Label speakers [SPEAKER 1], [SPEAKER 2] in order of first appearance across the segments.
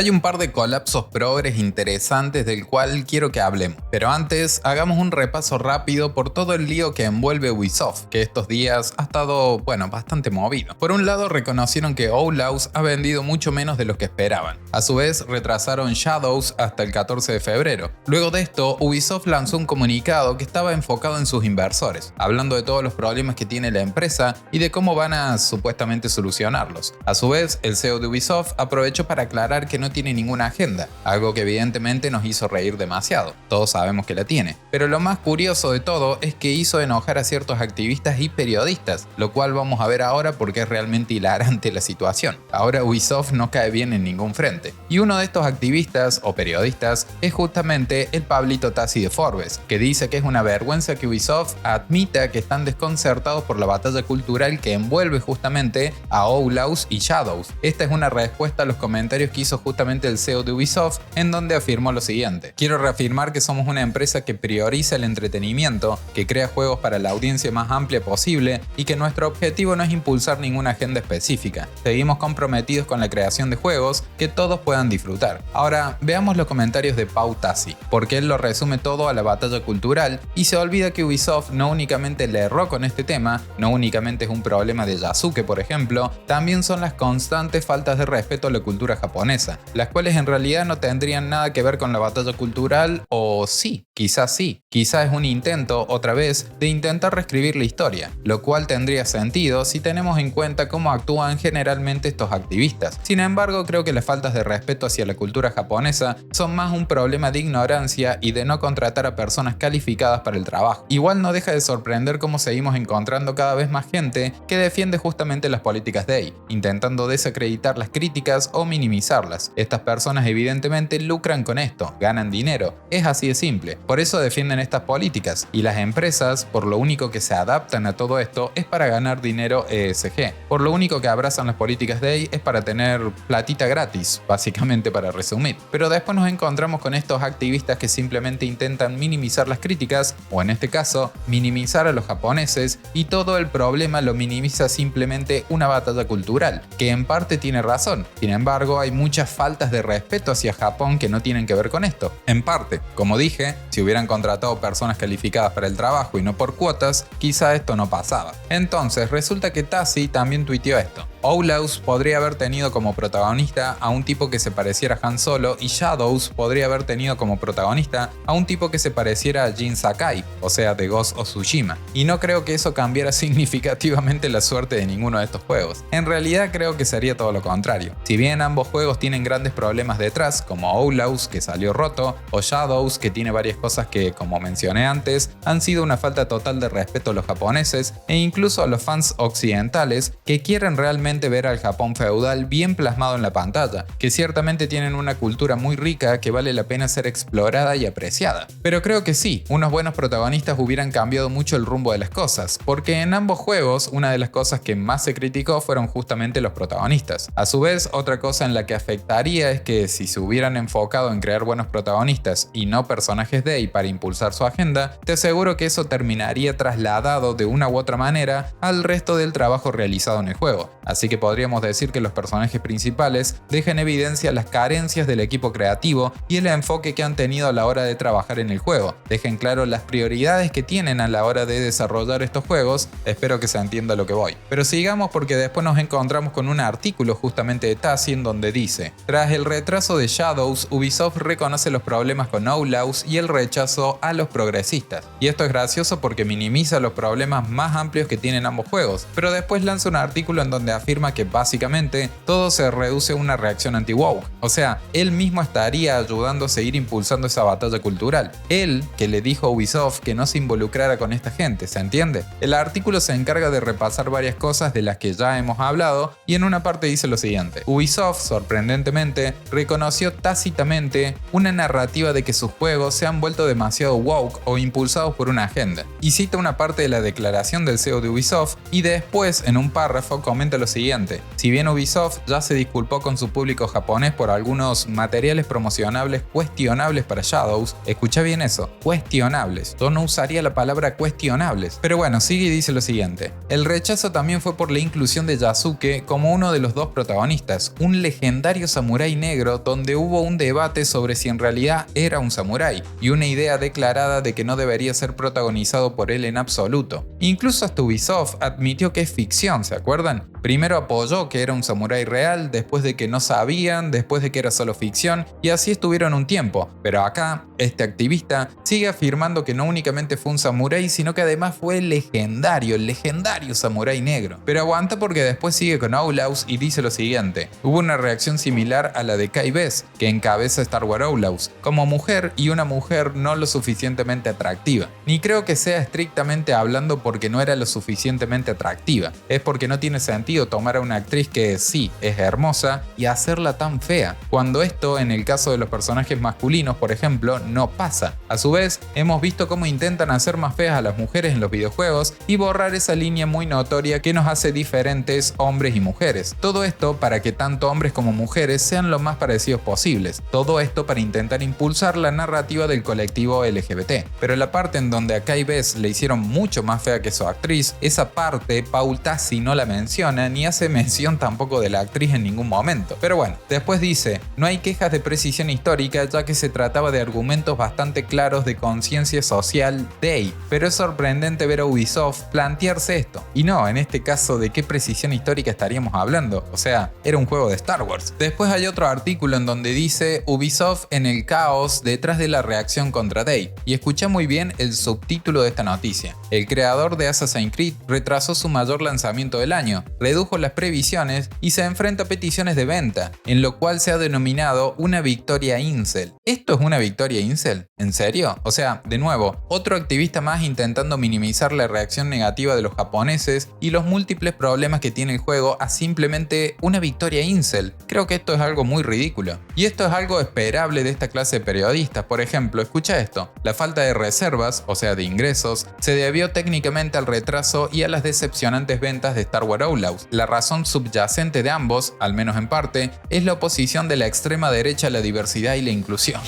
[SPEAKER 1] Hay un par de colapsos progres interesantes del cual quiero que hablemos, pero antes hagamos un repaso rápido por todo el lío que envuelve Ubisoft, que estos días ha estado, bastante movido. Por un lado reconocieron que Outlaws ha vendido mucho menos de lo que esperaban. A su vez retrasaron Shadows hasta el 14 de febrero. Luego de esto, Ubisoft lanzó un comunicado que estaba enfocado en sus inversores, hablando de todos los problemas que tiene la empresa y de cómo van a supuestamente solucionarlos. A su vez, el CEO de Ubisoft aprovechó para aclarar que no tiene ninguna agenda, algo que evidentemente nos hizo reír demasiado. Todos sabemos que la tiene. Pero lo más curioso de todo es que hizo enojar a ciertos activistas y periodistas, lo cual vamos a ver ahora porque es realmente hilarante la situación. Ahora Ubisoft no cae bien en ningún frente. Y uno de estos activistas o periodistas es justamente el Pablito Tassi de Forbes, que dice que es una vergüenza que Ubisoft admita que están desconcertados por la batalla cultural que envuelve justamente a Outlaws y Shadows. Esta es una respuesta a los comentarios que hizo justamente el CEO de Ubisoft, en donde afirmó lo siguiente: quiero reafirmar que somos una empresa que prioriza el entretenimiento, que crea juegos para la audiencia más amplia posible y que nuestro objetivo no es impulsar ninguna agenda específica. Seguimos comprometidos con la creación de juegos que todos puedan disfrutar. Ahora, veamos los comentarios de Pau Tassi, porque él lo resume todo a la batalla cultural y se olvida que Ubisoft no únicamente le erró con este tema, no únicamente es un problema de Yasuke por ejemplo, también son las constantes faltas de respeto a la cultura japonesa, las cuales en realidad no tendrían nada que ver con la batalla cultural, o sí, quizás es un intento, otra vez, de intentar reescribir la historia, lo cual tendría sentido si tenemos en cuenta cómo actúan generalmente estos activistas. Sin embargo, creo que las faltas de respeto hacia la cultura japonesa son más un problema de ignorancia y de no contratar a personas calificadas para el trabajo. Igual no deja de sorprender cómo seguimos encontrando cada vez más gente que defiende justamente las políticas de EA, intentando desacreditar las críticas o minimizarlas. Estas personas evidentemente lucran con esto, ganan dinero, es así de simple. Por eso defienden estas políticas, y las empresas, por lo único que se adaptan a todo esto es para ganar dinero ESG. Por lo único que abrazan las políticas de EA es para tener platita gratis, básicamente, para resumir. Pero después nos encontramos con estos activistas que simplemente intentan minimizar las críticas, o en este caso, minimizar a los japoneses, y todo el problema lo minimiza simplemente una batalla cultural, que en parte tiene razón. Sin embargo, hay muchas faltas de respeto hacia Japón que no tienen que ver con esto. En parte, como dije, si hubieran contratado personas calificadas para el trabajo y no por cuotas, quizá esto no pasaba. Entonces, resulta que Tassi también tuiteó esto: Outlaws podría haber tenido como protagonista a un tipo que se pareciera a Han Solo, y Shadows podría haber tenido como protagonista a un tipo que se pareciera a Jin Sakai, o sea, de Ghost of Tsushima. Y no creo que eso cambiara significativamente la suerte de ninguno de estos juegos. En realidad creo que sería todo lo contrario. Si bien ambos juegos tienen grandes problemas detrás, como Outlaws, que salió roto, o Shadows, que tiene varias cosas que, como mencioné antes, han sido una falta total de respeto a los japoneses e incluso a los fans occidentales que quieren realmente ver al Japón feudal bien plasmado en la pantalla, que ciertamente tienen una cultura muy rica que vale la pena ser explorada y apreciada. Pero creo que sí, unos buenos protagonistas hubieran cambiado mucho el rumbo de las cosas, porque en ambos juegos una de las cosas que más se criticó fueron justamente los protagonistas. A su vez, otra cosa en la que afectaría es que si se hubieran enfocado en crear buenos protagonistas y no personajes de EA para impulsar su agenda, te aseguro que eso terminaría trasladado de una u otra manera al resto del trabajo realizado en el juego. Así que podríamos decir que los personajes principales dejan evidencia las carencias del equipo creativo y el enfoque que han tenido a la hora de trabajar en el juego. Dejen claro las prioridades que tienen a la hora de desarrollar estos juegos. Espero que se entienda lo que voy. Pero sigamos, porque después nos encontramos con un artículo justamente de Tassi en donde dice: tras el retraso de Shadows, Ubisoft reconoce los problemas con Outlaws y el rechazo a los progresistas. Y esto es gracioso porque minimiza los problemas más amplios que tienen ambos juegos, pero después lanza un artículo en donde afirma que básicamente todo se reduce a una reacción anti-woke. O sea, él mismo estaría ayudando a seguir impulsando esa batalla cultural. Él que le dijo a Ubisoft que no se involucrara con esta gente, ¿se entiende? El artículo se encarga de repasar varias cosas de las que ya hemos hablado, y en una parte dice lo siguiente: Ubisoft, sorprendentemente, reconoció tácitamente una narrativa de que sus juegos se han vuelto demasiado woke o impulsados por una agenda. Y cita una parte de la declaración del CEO de Ubisoft, y después, en un párrafo, comenta lo siguiente: siguiente. Si bien Ubisoft ya se disculpó con su público japonés por algunos materiales promocionables cuestionables para Shadows, escucha bien eso, cuestionables. Yo no usaría la palabra cuestionables. Pero bueno, sigue y dice lo siguiente. El rechazo también fue por la inclusión de Yasuke como uno de los dos protagonistas, un legendario samurái negro donde hubo un debate sobre si en realidad era un samurái y una idea declarada de que no debería ser protagonizado por él en absoluto. Incluso hasta Ubisoft admitió que es ficción, ¿se acuerdan? Primero apoyó que era un samurái real, después de que no sabían, después de que era solo ficción, y así estuvieron un tiempo. Pero acá, este activista sigue afirmando que no únicamente fue un samurái, sino que además fue el legendario samurái negro. Pero aguanta porque después sigue con Outlaws y dice lo siguiente. Hubo una reacción similar a la de Kai Bess, que encabeza Star Wars Outlaws, como mujer y una mujer no lo suficientemente atractiva. Ni creo que sea estrictamente hablando porque no era lo suficientemente atractiva, es porque no tiene sentido tomar a una actriz que sí es hermosa y hacerla tan fea, cuando esto en el caso de los personajes masculinos, por ejemplo, no pasa. A su vez, hemos visto cómo intentan hacer más feas a las mujeres en los videojuegos y borrar esa línea muy notoria que nos hace diferentes hombres y mujeres. Todo esto para que tanto hombres como mujeres sean lo más parecidos posibles. Todo esto para intentar impulsar la narrativa del colectivo LGBT. Pero la parte en donde a Kai Bess le hicieron mucho más fea que su actriz, esa parte Paul Tassi no la menciona ni hace mención tampoco de la actriz en ningún momento. Pero bueno, después dice, no hay quejas de precisión histórica ya que se trataba de argumentos bastante claros de conciencia social de, pero es sorprendente ver a Ubisoft plantearse esto. Y no, en este caso, ¿de qué precisión histórica estaríamos hablando? O sea, era un juego de Star Wars. Después hay otro artículo en donde dice Ubisoft en el caos detrás de la reacción contra Day. Y escucha muy bien el subtítulo de esta noticia. El creador de Assassin's Creed retrasó su mayor lanzamiento del año, redujo las previsiones y se enfrenta a peticiones de venta, en lo cual se ha denominado una victoria incel. ¿Esto es una victoria incel? ¿En serio? O sea, de nuevo, otro activista más intentando minimizar la reacción negativa de los japoneses y los múltiples problemas que tiene el juego a simplemente una victoria incel. Creo que esto es algo muy ridículo. Y esto es algo esperable de esta clase de periodistas. Por ejemplo, escucha esto. La falta de reservas, o sea de ingresos, se debió técnicamente al retraso y a las decepcionantes ventas de Star Wars Outlaws. La razón subyacente de ambos, al menos en parte, es la oposición de la extrema derecha a la diversidad y la inclusión.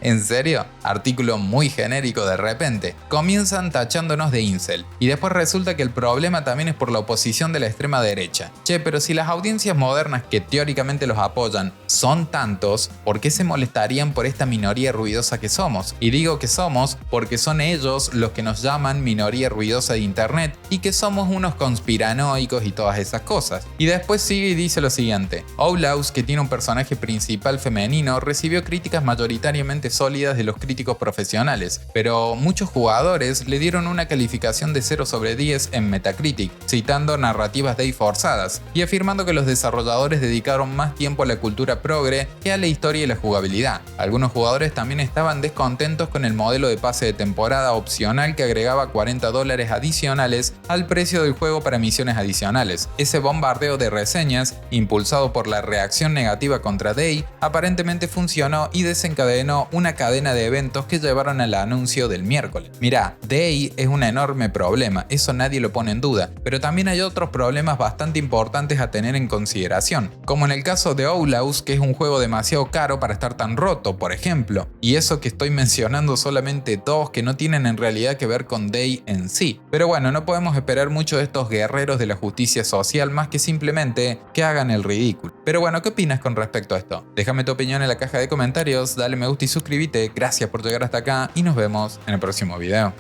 [SPEAKER 1] ¿En serio? Artículo muy genérico de repente. Comienzan tachándonos de incel. Y después resulta que el problema también es por la oposición de la extrema derecha. Che, pero si las audiencias modernas que teóricamente los apoyan son tantos, ¿por qué se molestarían por esta minoría ruidosa que somos? Y digo que somos porque son ellos los que nos llaman minoría ruidosa de internet y que somos unos conspiranoicos y todas esas cosas. Y después sigue y dice lo siguiente. Outlaws, que tiene un personaje principal femenino, recibió críticas mayoritariamente sólidas de los críticos profesionales, pero muchos jugadores le dieron una calificación de 0 sobre 10 en Metacritic, citando narrativas de forzadas y afirmando que los desarrolladores dedicaron más tiempo a la cultura progre que a la historia y la jugabilidad. Algunos jugadores también estaban descontentos con el modelo de pase de temporada opcional que agregaba $40 adicionales al precio del juego para misiones adicionales. Ese bombardeo de reseñas, impulsado por la reacción negativa contra Day, aparentemente funcionó y desencadenó una cadena de eventos que llevaron al anuncio del miércoles. Mirá, Day es un enorme problema, eso nadie lo pone en duda, pero también hay otros problemas bastante importantes a tener en consideración, como en el caso de Outlaws, que es un juego demasiado caro para estar tan roto, por ejemplo, y eso que estoy mencionando solamente dos que no tienen en realidad que ver con Day en sí. Pero bueno, no podemos esperar mucho de estos guerreros de la justicia social más que simplemente que hagan el ridículo. Pero bueno, ¿qué opinas con respecto a esto? Déjame tu opinión en la caja de comentarios, dale me gusta y suscríbete. Gracias por llegar hasta acá y nos vemos en el próximo video.